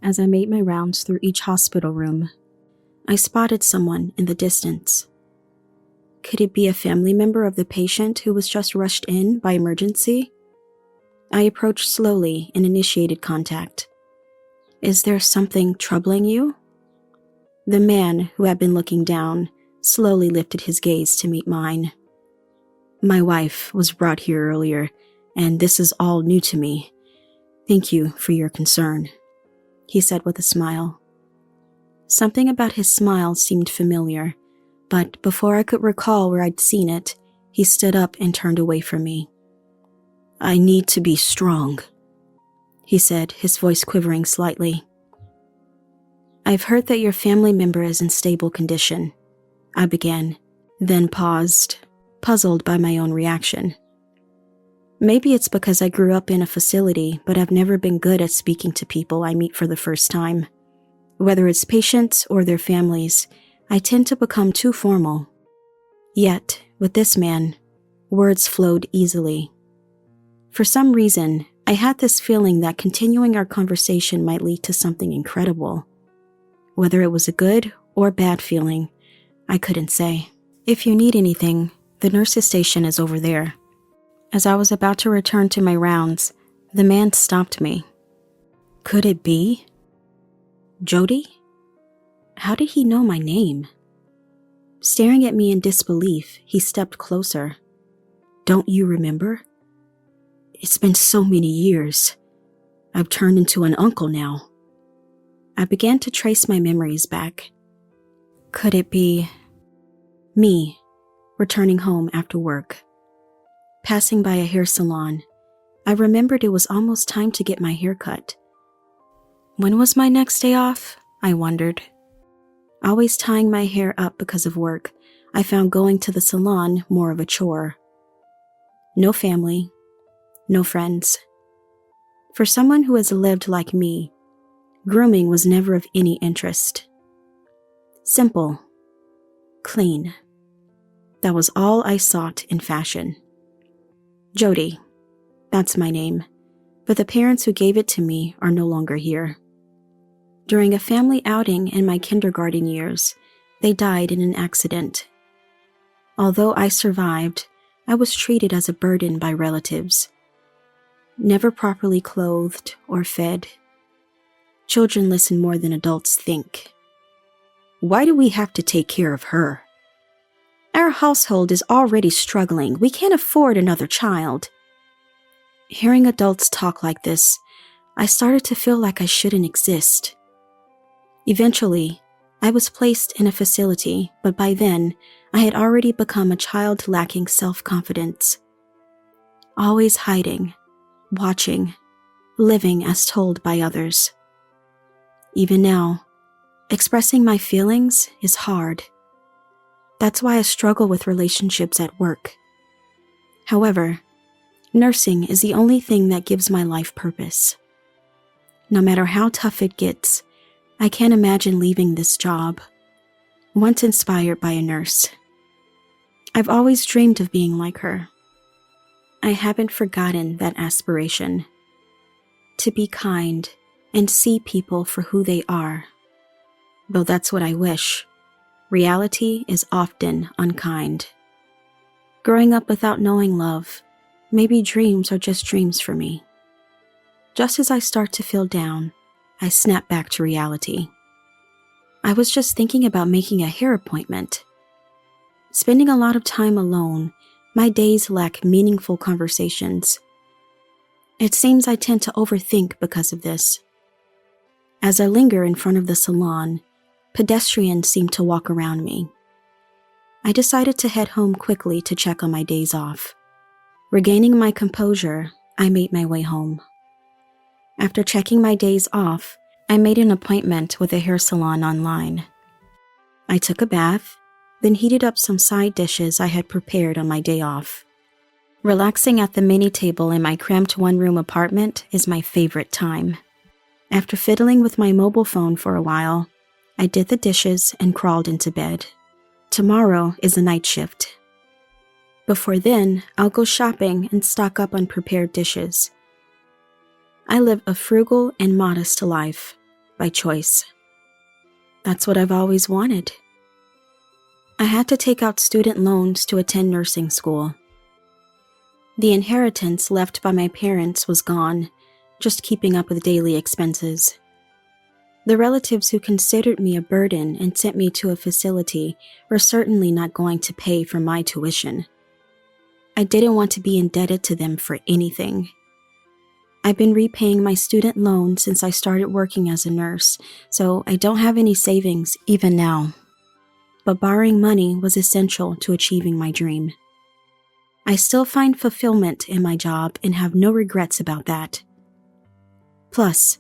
as I made my rounds through each hospital room. I spotted someone in the distance. Could it be a family member of the patient who was just rushed in by emergency? I approached slowly and initiated contact. "Is there something troubling you?" The man, who had been looking down, slowly lifted his gaze to meet mine. "My wife was brought here earlier, and this is all new to me. Thank you for your concern," he said with a smile. Something about his smile seemed familiar, but before I could recall where I'd seen it, he stood up and turned away from me. "I need to be strong," he said, his voice quivering slightly. "I've heard that your family member is in stable condition," I began, then paused, puzzled by my own reaction. Maybe it's because I grew up in a facility, but I've never been good at speaking to people I meet for the first time. Whether it's patients or their families, I tend to become too formal. Yet, with this man, words flowed easily. For some reason, I had this feeling that continuing our conversation might lead to something incredible. Whether it was a good or bad feeling, I couldn't say. "If you need anything, the nurse's station is over there." As I was about to return to my rounds, the man stopped me. Could it be Jody? How did he know my name? Staring at me in disbelief, he stepped closer. "Don't you remember? It's been so many years. I've turned into an uncle now." I began to trace my memories back. Could it be me, returning home after work? Passing by a hair salon, I remembered it was almost time to get my hair cut. When was my next day off? I wondered. Always tying my hair up because of work, I found going to the salon more of a chore. No family, no friends. For someone who has lived like me, grooming was never of any interest. Simple, clean. That was all I sought in fashion. Jody, that's my name, but the parents who gave it to me are no longer here. During a family outing in my kindergarten years, they died in an accident. Although I survived, I was treated as a burden by relatives. Never properly clothed or fed. Children listen more than adults think. Why do we have to take care of her? Our household is already struggling. We can't afford another child. Hearing adults talk like this, I started to feel like I shouldn't exist. Eventually, I was placed in a facility, but by then, I had already become a child lacking self-confidence. Always hiding, watching, living as told by others. Even now, expressing my feelings is hard. That's why I struggle with relationships at work. However, nursing is the only thing that gives my life purpose. No matter how tough it gets, I can't imagine leaving this job. Once inspired by a nurse. I've always dreamed of being like her. I haven't forgotten that aspiration. To be kind and see people for who they are. Though that's what I wish. Reality is often unkind. Growing up without knowing love, maybe dreams are just dreams for me. Just as I start to feel down, I snap back to reality. I was just thinking about making a hair appointment. Spending a lot of time alone, my days lack meaningful conversations. It seems I tend to overthink because of this. As I linger in front of the salon, pedestrians seem to walk around me. I decided to head home quickly to check on my days off. Regaining my composure, I made my way home. After checking my days off, I made an appointment with a hair salon online. I took a bath, then heated up some side dishes I had prepared on my day off. Relaxing at the mini table in my cramped one-room apartment is my favorite time. After fiddling with my mobile phone for a while, I did the dishes and crawled into bed. Tomorrow is a night shift. Before then, I'll go shopping and stock up on prepared dishes. I live a frugal and modest life, by choice. That's what I've always wanted. I had to take out student loans to attend nursing school. The inheritance left by my parents was gone, just keeping up with daily expenses. The relatives who considered me a burden and sent me to a facility were certainly not going to pay for my tuition. I didn't want to be indebted to them for anything. I've been repaying my student loan since I started working as a nurse, so I don't have any savings even now. But borrowing money was essential to achieving my dream. I still find fulfillment in my job and have no regrets about that. Plus,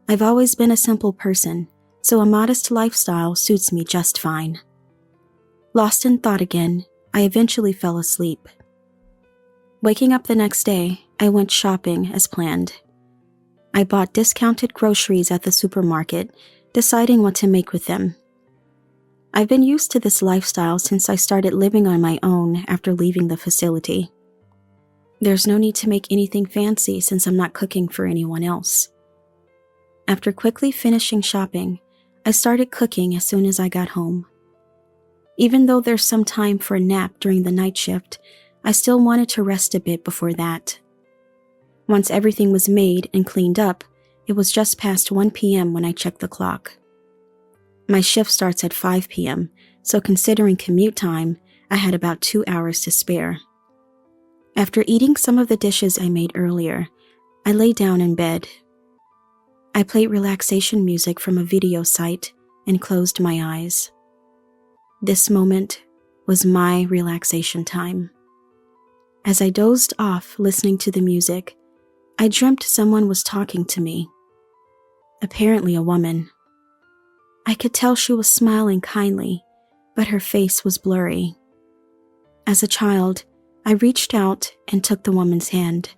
I've always been a simple person, so a modest lifestyle suits me just fine. Lost in thought again, I eventually fell asleep. Waking up the next day, I went shopping as planned. I bought discounted groceries at the supermarket, deciding what to make with them. I've been used to this lifestyle since I started living on my own after leaving the facility. There's no need to make anything fancy since I'm not cooking for anyone else. After quickly finishing shopping, I started cooking as soon as I got home. Even though there's some time for a nap during the night shift, I still wanted to rest a bit before that. Once everything was made and cleaned up, it was just past 1 p.m. when I checked the clock. My shift starts at 5 p.m., so considering commute time, I had about 2 hours to spare. After eating some of the dishes I made earlier, I lay down in bed. I played relaxation music from a video site and closed my eyes. This moment was my relaxation time. As I dozed off listening to the music, I dreamt someone was talking to me. Apparently a woman. I could tell she was smiling kindly, but her face was blurry. As a child, I reached out and took the woman's hand.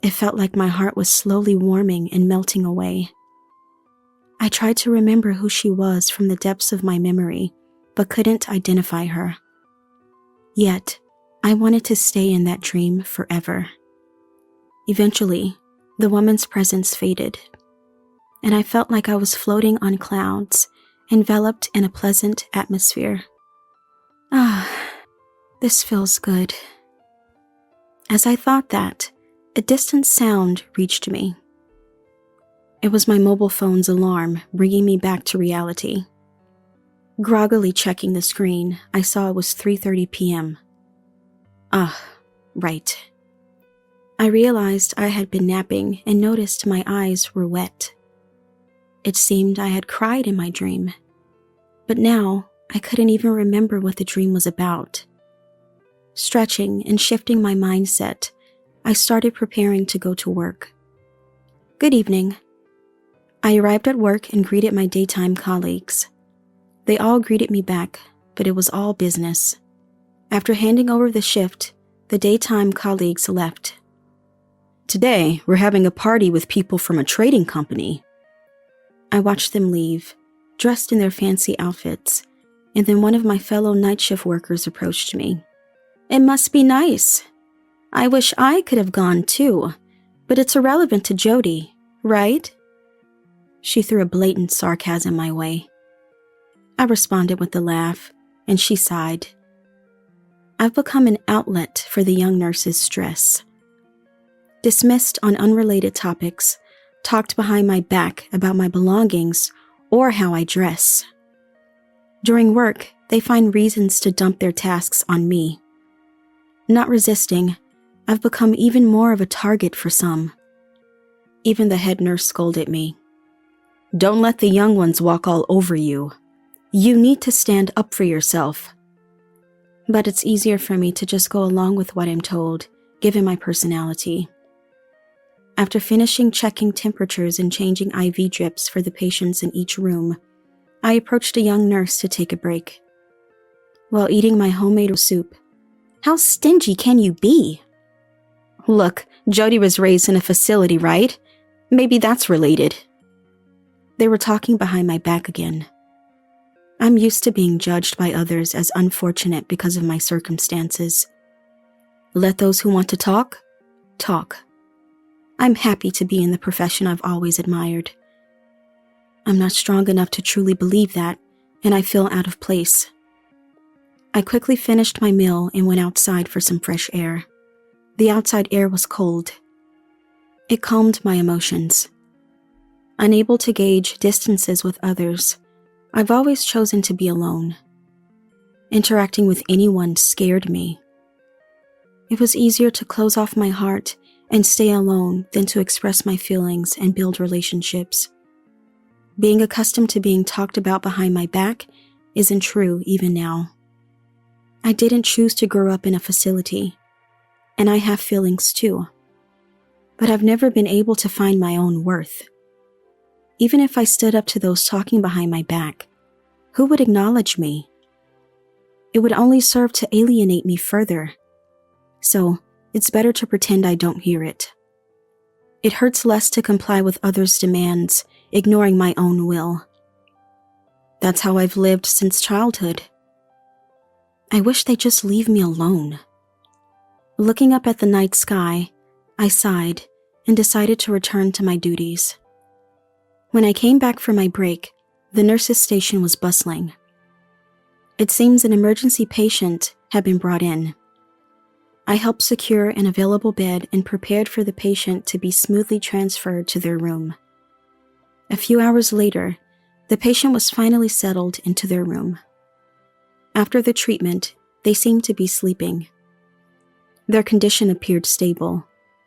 It felt like my heart was slowly warming and melting away. I tried to remember who she was from the depths of my memory, but couldn't identify her. Yet, I wanted to stay in that dream forever. Eventually, the woman's presence faded, and I felt like I was floating on clouds, enveloped in a pleasant atmosphere. This feels good. As I thought that, a distant sound reached me. It was my mobile phone's alarm, bringing me back to reality. Groggily checking the screen, I saw it was 3:30 p.m. Right. I realized I had been napping and noticed my eyes were wet. It seemed I had cried in my dream, but now I couldn't even remember what the dream was about. Stretching and shifting my mindset, I started preparing to go to work. Good evening. I arrived at work and greeted my daytime colleagues. They all greeted me back, but it was all business. After handing over the shift, the daytime colleagues left. Today, we're having a party with people from a trading company. I watched them leave, dressed in their fancy outfits, and then one of my fellow night shift workers approached me. It must be nice. I wish I could have gone too, but it's irrelevant to Jody, right? She threw a blatant sarcasm my way. I responded with a laugh, and she sighed. I've become an outlet for the young nurse's stress. Dismissed on unrelated topics, talked behind my back about my belongings or how I dress. During work, they find reasons to dump their tasks on me. Not resisting, I've become even more of a target for some. Even the head nurse scolded me. Don't let the young ones walk all over you. You need to stand up for yourself. But it's easier for me to just go along with what I'm told, given my personality. After finishing checking temperatures and changing IV drips for the patients in each room, I approached a young nurse to take a break. While eating my homemade soup, how stingy can you be? Look, Jody was raised in a facility, right? Maybe that's related. They were talking behind my back again. I'm used to being judged by others as unfortunate because of my circumstances. Let those who want to talk, talk. I'm happy to be in the profession I've always admired. I'm not strong enough to truly believe that, and I feel out of place. I quickly finished my meal and went outside for some fresh air. The outside air was cold. It calmed my emotions. Unable to gauge distances with others, I've always chosen to be alone. Interacting with anyone scared me. It was easier to close off my heart and stay alone than to express my feelings and build relationships. Being accustomed to being talked about behind my back isn't true even now. I didn't choose to grow up in a facility, and I have feelings too. But I've never been able to find my own worth. Even if I stood up to those talking behind my back, who would acknowledge me? It would only serve to alienate me further. So, it's better to pretend I don't hear it. It hurts less to comply with others' demands, ignoring my own will. That's how I've lived since childhood. I wish they'd just leave me alone. Looking up at the night sky, I sighed and decided to return to my duties. When I came back from my break, the nurse's station was bustling. It seems an emergency patient had been brought in. I helped secure an available bed and prepared for the patient to be smoothly transferred to their room. A few hours later, the patient was finally settled into their room. After the treatment, they seemed to be sleeping. Their condition appeared stable,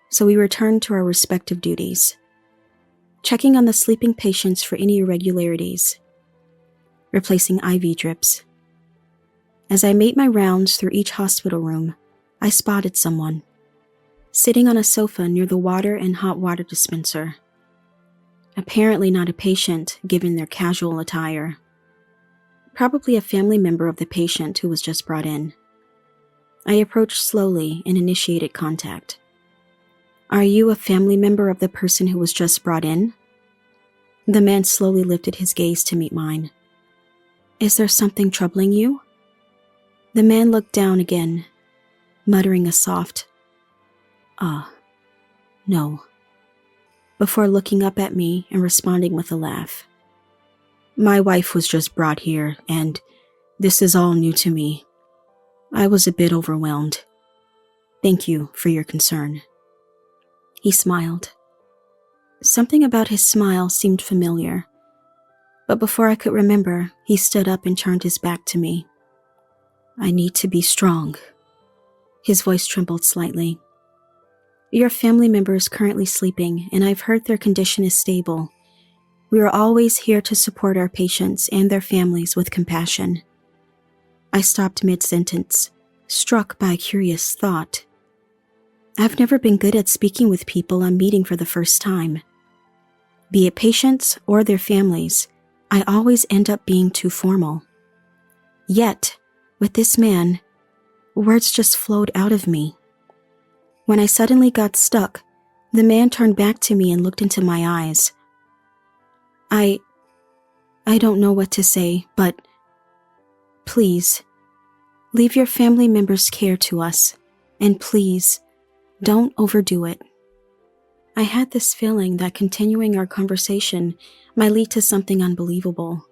so we returned to our respective duties, checking on the sleeping patients for any irregularities, replacing IV drips. As I made my rounds through each hospital room, I spotted someone, sitting on a sofa near the water and hot water dispenser. Apparently not a patient, given their casual attire. Probably a family member of the patient who was just brought in. I approached slowly and initiated contact. "Are you a family member of the person who was just brought in?" The man slowly lifted his gaze to meet mine. "Is there something troubling you?" The man looked down again, muttering a soft, no, before looking up at me and responding with a laugh. "My wife was just brought here, and this is all new to me. I was a bit overwhelmed. Thank you for your concern." He smiled. Something about his smile seemed familiar, but before I could remember, he stood up and turned his back to me. "I need to be strong." His voice trembled slightly. "Your family member is currently sleeping, and I've heard their condition is stable. We are always here to support our patients and their families with compassion." I stopped mid-sentence, struck by a curious thought. I've never been good at speaking with people I'm meeting for the first time. Be it patients or their families, I always end up being too formal. Yet, with this man, words just flowed out of me. When I suddenly got stuck, the man turned back to me and looked into my eyes. I don't know what to say, but please, leave your family members' care to us, and please, don't overdo it. I had this feeling that continuing our conversation might lead to something unbelievable.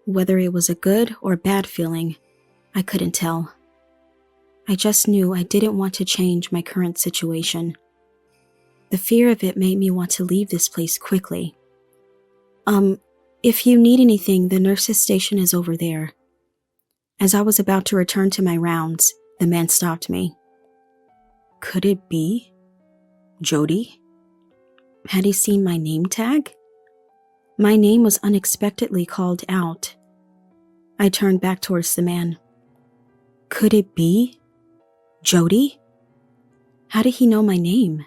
Whether it was a good or bad feeling, I couldn't tell. I just knew I didn't want to change my current situation. The fear of it made me want to leave this place quickly. If you need anything, the nurse's station is over there." As I was about to return to my rounds, the man stopped me. Could it be Jody? Had he seen my name tag? My name was unexpectedly called out. I turned back towards the man. Could it be Jody? How did he know my name?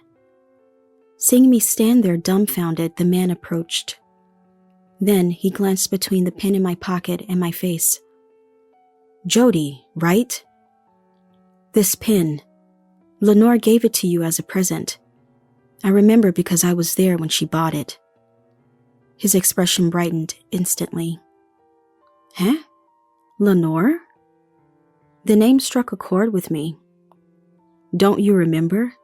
Seeing me stand there dumbfounded, the man approached. Then he glanced between the pen in my pocket and my face. "Jody, right? This pin. Lenore gave it to you as a present. I remember because I was there when she bought it." His expression brightened instantly. "Huh? Lenore?" The name struck a chord with me. "Don't you remember?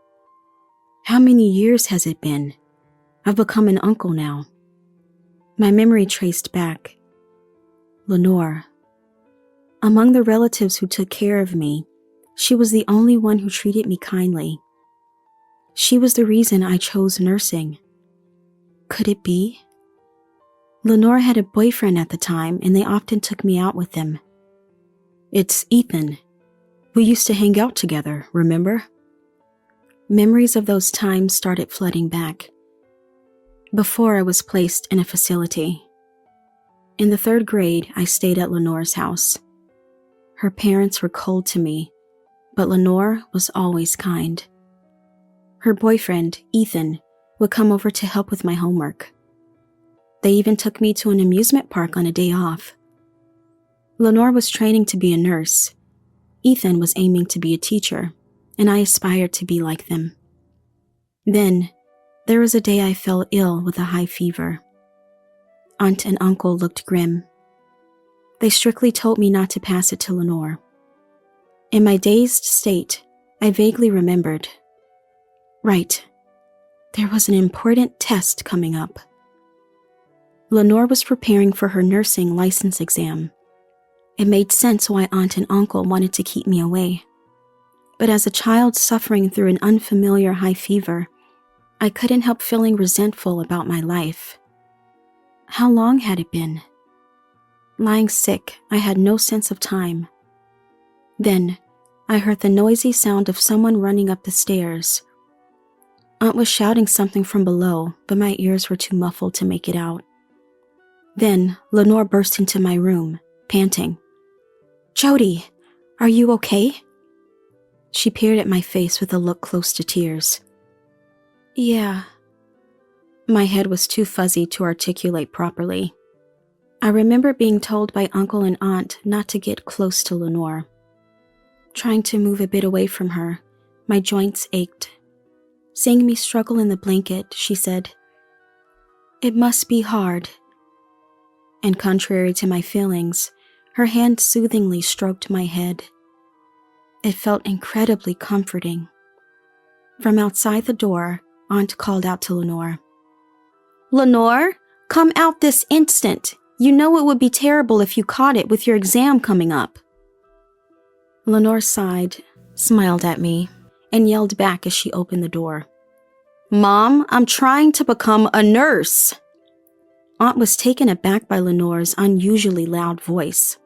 How many years has it been? I've become an uncle now." My memory traced back. Lenore. Among the relatives who took care of me, she was the only one who treated me kindly. She was the reason I chose nursing. Could it be? Lenore had a boyfriend at the time, and they often took me out with them. It's Ethan. We used to hang out together, remember? Memories of those times started flooding back. Before I was placed in a facility. In the 3rd grade, I stayed at Lenore's house. Her parents were cold to me, but Lenore was always kind. Her boyfriend, Ethan, would come over to help with my homework. They even took me to an amusement park on a day off. Lenore was training to be a nurse. Ethan was aiming to be a teacher, and I aspired to be like them. Then, there was a day I fell ill with a high fever. Aunt and uncle looked grim. They strictly told me not to pass it to Lenore. In my dazed state, I vaguely remembered. Right, there was an important test coming up. Lenore was preparing for her nursing license exam. It made sense why Aunt and Uncle wanted to keep me away. But as a child suffering through an unfamiliar high fever, I couldn't help feeling resentful about my life. How long had it been? Lying sick, I had no sense of time. Then, I heard the noisy sound of someone running up the stairs. Aunt was shouting something from below, but my ears were too muffled to make it out. Then, Lenore burst into my room, panting. "Jody, are you okay?" She peered at my face with a look close to tears. "Yeah." My head was too fuzzy to articulate properly. I remember being told by Uncle and Aunt not to get close to Lenore. Trying to move a bit away from her, my joints ached. Seeing me struggle in the blanket, she said, "It must be hard." And contrary to my feelings, her hand soothingly stroked my head. It felt incredibly comforting. From outside the door, Aunt called out to Lenore. "Lenore, come out this instant. You know it would be terrible if you caught it with your exam coming up." Lenore sighed, smiled at me, and yelled back as she opened the door. "Mom, I'm trying to become a nurse." Aunt was taken aback by Lenore's unusually loud voice.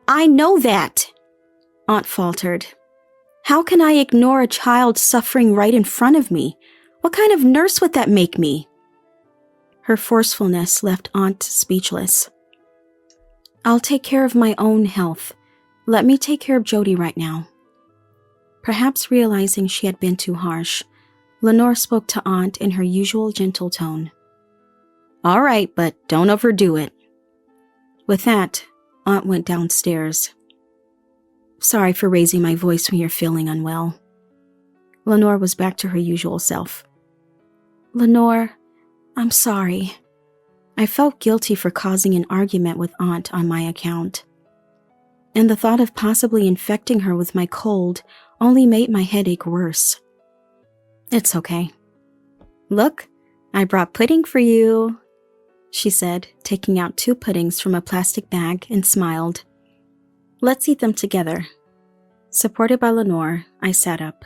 "I know that," Aunt faltered. "How can I ignore a child suffering right in front of me? What kind of nurse would that make me?" Her forcefulness left Aunt speechless. "I'll take care of my own health. Let me take care of Jody right now." Perhaps realizing she had been too harsh, Lenore spoke to Aunt in her usual gentle tone. "All right, but don't overdo it." With that, Aunt went downstairs. "Sorry for raising my voice when you're feeling unwell." Lenore was back to her usual self. "Lenore, I'm sorry." I felt guilty for causing an argument with Aunt on my account. And the thought of possibly infecting her with my cold only made my headache worse. "It's okay. Look, I brought pudding for you," she said, taking out 2 puddings from a plastic bag and smiled. "Let's eat them together." Supported by Lenore, I sat up.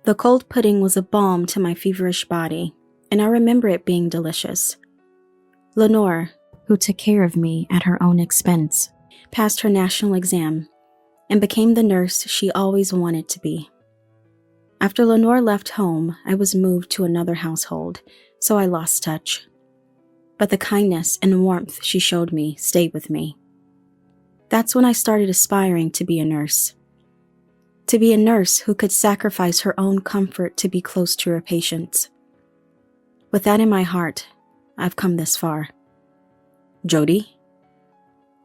The cold pudding was a balm to my feverish body, and I remember it being delicious. Lenore, who took care of me at her own expense, passed her national exam and became the nurse she always wanted to be. After Lenore left home, I was moved to another household, so I lost touch. But the kindness and warmth she showed me stayed with me. That's when I started aspiring to be a nurse. To be a nurse who could sacrifice her own comfort to be close to her patients. With that in my heart, I've come this far. "Jody?"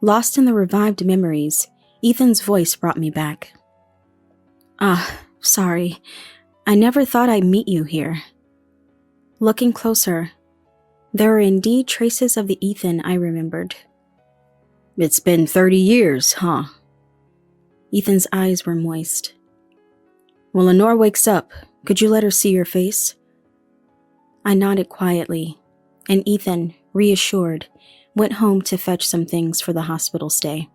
Lost in the revived memories, Ethan's voice brought me back. Sorry. I never thought I'd meet you here." Looking closer, there were indeed traces of the Ethan I remembered. "It's been 30 years, huh?" Ethan's eyes were moist. "When Lenore wakes up, could you let her see your face?" I nodded quietly, and Ethan, reassured, went home to fetch some things for the hospital stay.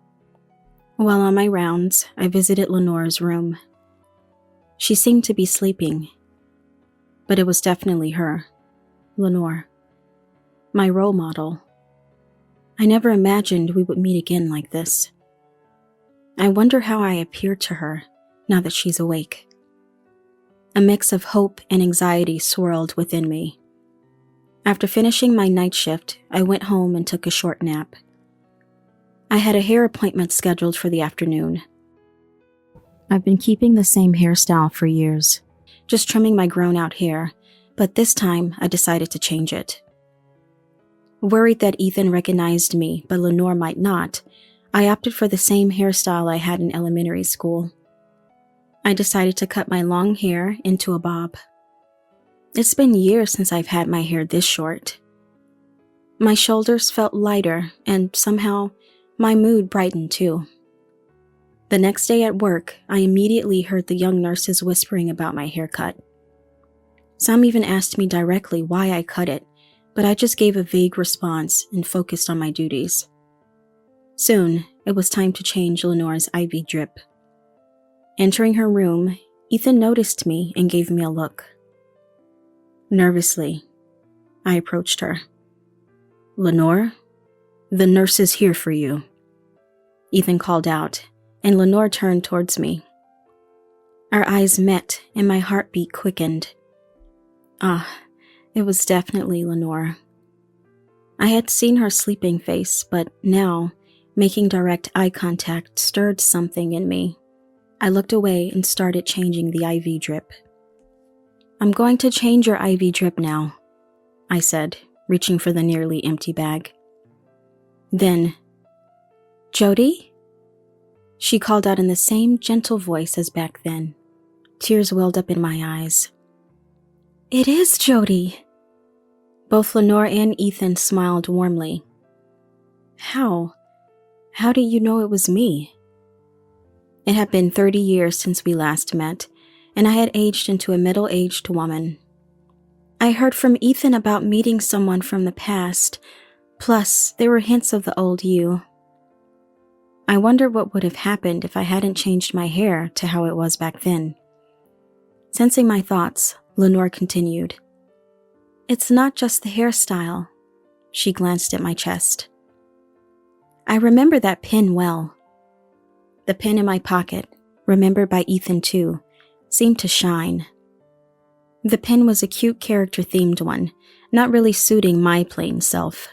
While on my rounds, I visited Lenore's room. She seemed to be sleeping, but it was definitely her, Lenore, my role model. I never imagined we would meet again like this. I wonder how I appeared to her now that she's awake. A mix of hope and anxiety swirled within me. After finishing my night shift, I went home and took a short nap. I had a hair appointment scheduled for the afternoon. I've been keeping the same hairstyle for years, just trimming my grown-out hair, but this time I decided to change it. Worried that Ethan recognized me, but Lenore might not, I opted for the same hairstyle I had in elementary school. I decided to cut my long hair into a bob. It's been years since I've had my hair this short. My shoulders felt lighter, and somehow my mood brightened too. The next day at work, I immediately heard the young nurses whispering about my haircut. Some even asked me directly why I cut it, but I just gave a vague response and focused on my duties. Soon, it was time to change Lenore's IV drip. Entering her room, Ethan noticed me and gave me a look. Nervously, I approached her. "Lenore, the nurse is here for you," Ethan called out, and Lenore turned towards me. Our eyes met and my heartbeat quickened. It was definitely Lenore. I had seen her sleeping face, but now, making direct eye contact stirred something in me. I looked away and started changing the IV drip. "I'm going to change your IV drip now," I said, reaching for the nearly empty bag. Then, "Jody?" She called out in the same gentle voice as back then. Tears welled up in my eyes. "It is Jody." Both Lenore and Ethan smiled warmly. How? How do you know it was me? It had been 30 years since we last met, and I had aged into a middle-aged woman. I heard from Ethan about meeting someone from the past, plus there were hints of the old you. I wonder what would have happened if I hadn't changed my hair to how it was back then. Sensing my thoughts, Lenore continued. "It's not just the hairstyle." She glanced at my chest. I remember that pin well. The pin in my pocket, remembered by Ethan too, seemed to shine. The pin was a cute character-themed one, not really suiting my plain self.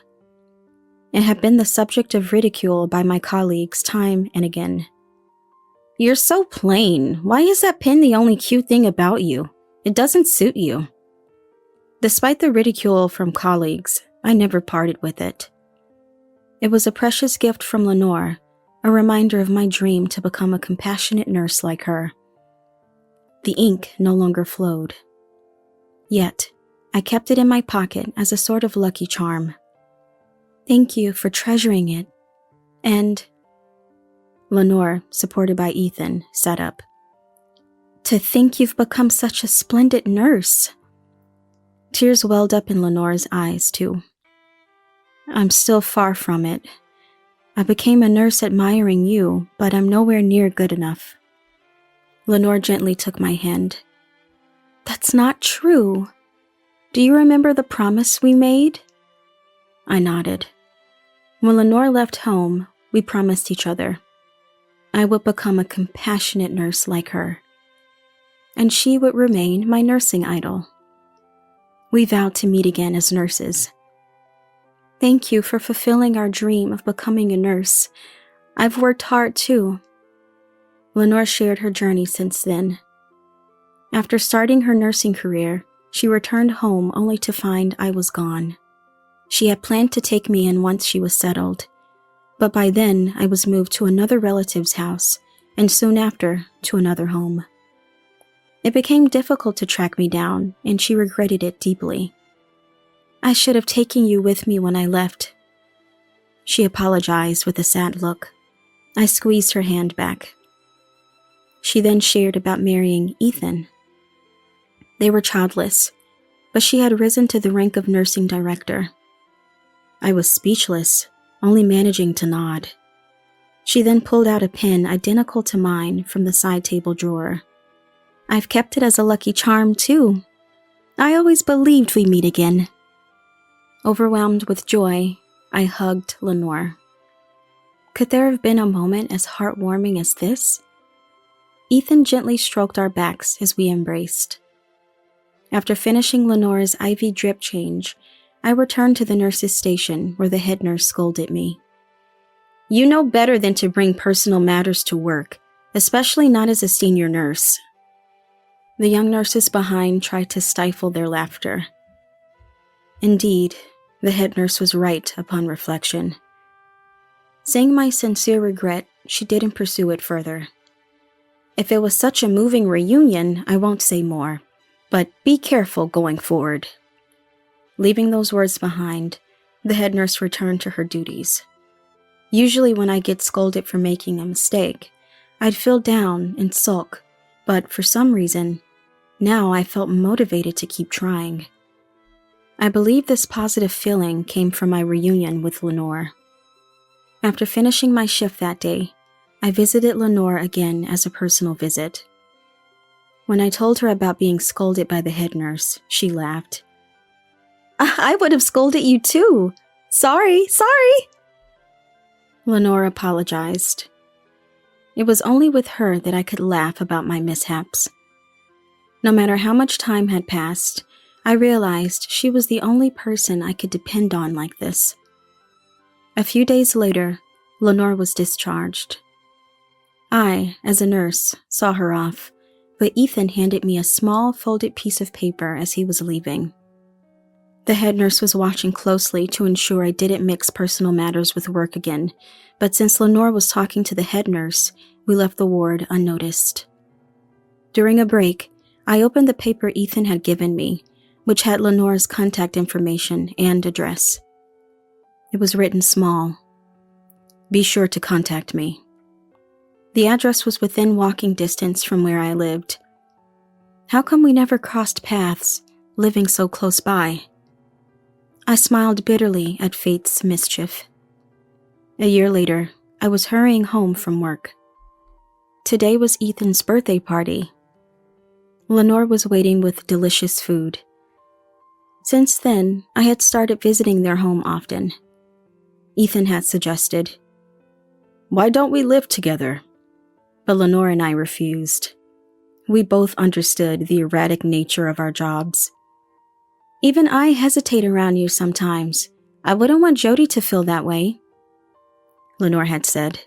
It had been the subject of ridicule by my colleagues time and again. "You're so plain. Why is that pin the only cute thing about you? It doesn't suit you." Despite the ridicule from colleagues, I never parted with it. It was a precious gift from Lenore, a reminder of my dream to become a compassionate nurse like her. The ink no longer flowed. Yet, I kept it in my pocket as a sort of lucky charm. "Thank you for treasuring it." And Lenore, supported by Ethan, sat up. "To think you've become such a splendid nurse." Tears welled up in Lenore's eyes, too. "I'm still far from it. I became a nurse admiring you, but I'm nowhere near good enough." Lenore gently took my hand. "That's not true. Do you remember the promise we made?" I nodded. When Lenore left home, we promised each other I would become a compassionate nurse like her, and she would remain my nursing idol. We vowed to meet again as nurses. Thank you for fulfilling our dream of becoming a nurse. I've worked hard too. Lenore shared her journey since then. After starting her nursing career, she returned home only to find I was gone. She had planned to take me in once she was settled, but by then I was moved to another relative's house, and soon after to another home. It became difficult to track me down, and she regretted it deeply. "I should have taken you with me when I left." She apologized with a sad look. I squeezed her hand back. She then shared about marrying Ethan. They were childless, but she had risen to the rank of nursing director. I was speechless, only managing to nod. She then pulled out a pin identical to mine from the side table drawer. I've kept it as a lucky charm, too. I always believed we'd meet again. Overwhelmed with joy, I hugged Lenore. Could there have been a moment as heartwarming as this? Ethan gently stroked our backs as we embraced. After finishing Lenore's IV drip change, I returned to the nurse's station where the head nurse scolded me. You know better than to bring personal matters to work, especially not as a senior nurse. The young nurses behind tried to stifle their laughter. Indeed, the head nurse was right upon reflection. Seeing my sincere regret, she didn't pursue it further. If it was such a moving reunion, I won't say more, but be careful going forward. Leaving those words behind, the head nurse returned to her duties. Usually when I get scolded for making a mistake, I'd feel down and sulk, but for some reason, now I felt motivated to keep trying. I believe this positive feeling came from my reunion with Lenore. After finishing my shift that day, I visited Lenore again as a personal visit. When I told her about being scolded by the head nurse, she laughed. I would have scolded you too. Sorry. Lenore apologized. It was only with her that I could laugh about my mishaps. No matter how much time had passed, I realized she was the only person I could depend on like this. A few days later, Lenore was discharged. I, as a nurse, saw her off, but Ethan handed me a small folded piece of paper as he was leaving. The head nurse was watching closely to ensure I didn't mix personal matters with work again, but since Lenore was talking to the head nurse, we left the ward unnoticed. During a break, I opened the paper Ethan had given me, which had Lenore's contact information and address. It was written small. Be sure to contact me. The address was within walking distance from where I lived. How come we never crossed paths, living so close by? I smiled bitterly at fate's mischief. A year later, I was hurrying home from work. Today was Ethan's birthday party. Lenore was waiting with delicious food. Since then, I had started visiting their home often. Ethan had suggested, "Why don't we live together?" But Lenore and I refused. We both understood the erratic nature of our jobs. Even I hesitate around you sometimes. I wouldn't want Jody to feel that way, Lenore had said.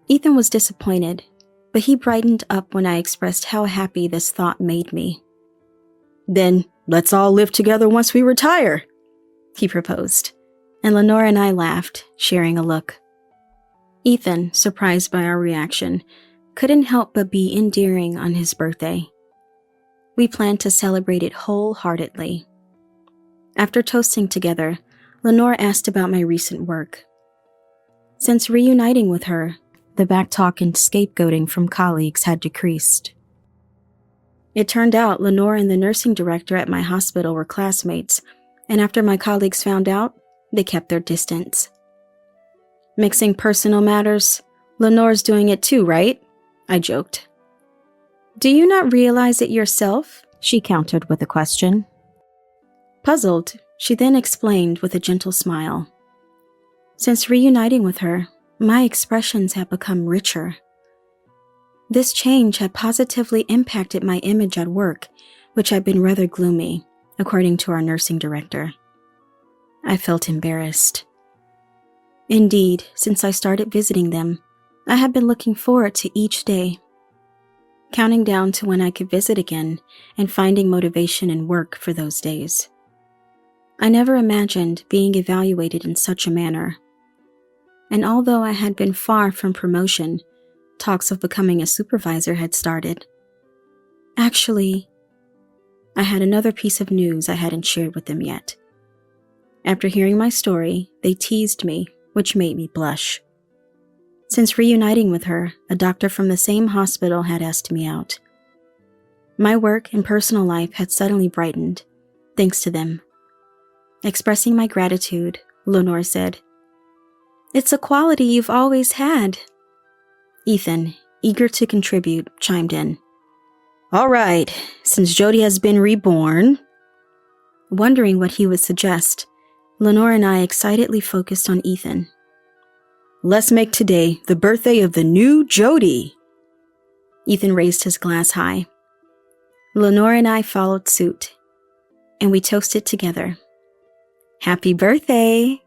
Ethan was disappointed, but he brightened up when I expressed how happy this thought made me. Then let's all live together once we retire, he proposed, and Lenore and I laughed, sharing a look. Ethan, surprised by our reaction, couldn't help but be endearing on his birthday. We planned to celebrate it wholeheartedly. After toasting together, Lenore asked about my recent work. Since reuniting with her, the backtalk and scapegoating from colleagues had decreased. It turned out Lenore and the nursing director at my hospital were classmates, and after my colleagues found out, they kept their distance. Mixing personal matters, Lenore's doing it too, right? I joked. Do you not realize it yourself? She countered with a question. Puzzled, she then explained with a gentle smile. Since reuniting with her, my expressions have become richer. This change had positively impacted my image at work, which had been rather gloomy, according to our nursing director. I felt embarrassed. Indeed, since I started visiting them, I had been looking forward to each day, counting down to when I could visit again and finding motivation in work for those days. I never imagined being evaluated in such a manner. And although I had been far from promotion, talks of becoming a supervisor had started. Actually, I had another piece of news I hadn't shared with them yet. After hearing my story, they teased me, which made me blush. Since reuniting with her, a doctor from the same hospital had asked me out. My work and personal life had suddenly brightened, thanks to them. Expressing my gratitude, Lenore said. It's a quality you've always had. Ethan, eager to contribute, chimed in. All right, since Jody has been reborn. Wondering what he would suggest, Lenore and I excitedly focused on Ethan. Let's make today the birthday of the new Jody. Ethan raised his glass high. Lenore and I followed suit, and we toasted together. Happy birthday!